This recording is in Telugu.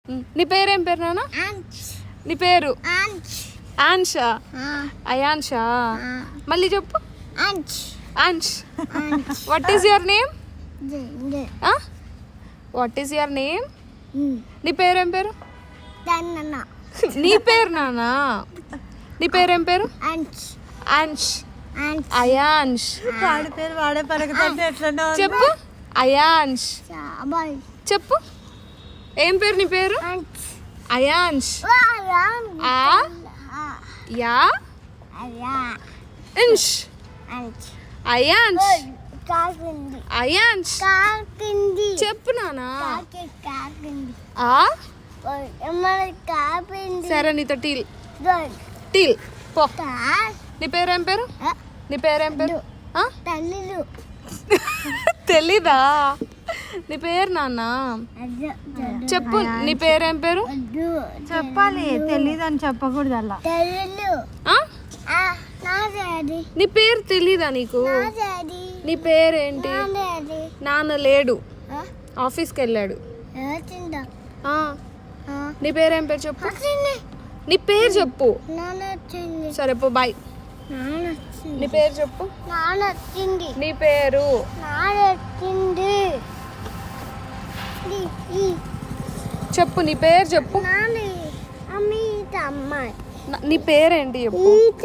నీ పేరేం పేరు నాన్న? నీ పేరు ఆన్షా? అయాన్షా? మళ్ళీ చెప్పు. Ansh. What is your name? What is your name? నీ పేరేం పేరు? నీ పేరు నానా? నీ పేరేం పేరు? అంష్. అయాన్ష్. వాడి పేరు వాడే పలుకుతుంటే ఎట్లా చెప్పు. అయాన్ష్ చెప్పు. ఏం పేరు నీ పేరు? అయాన్ష్. ఆ యా ఇన్ష్. అయాన్ష్. అయాన్ష్ చెప్పు నానా. ఆ సరే నీతో టీల్ టీల్ పో. నీ పేరేం పేరు? నీ పేరేం పేరు? తెలీదా? నీ పేరు నాన్న చెప్పు. నీ పేరేం పేరు? చెప్పాలి. తెలీదు అని చెప్పకూడదు అలా. నీ పేరు తెలీదా నీకు? నీ పేరేంటి? నాన్న లేడు, ఆఫీస్కి వెళ్ళాడు. నీ పేరేం పేరు చెప్పు. నీ పేరు చెప్పు. సరే పో బాయ్. నీ పేరు చెప్పు. నీ పేరు చెప్పు. నీ పేరు చెప్పు. నీ పేరేంటి చెప్పు.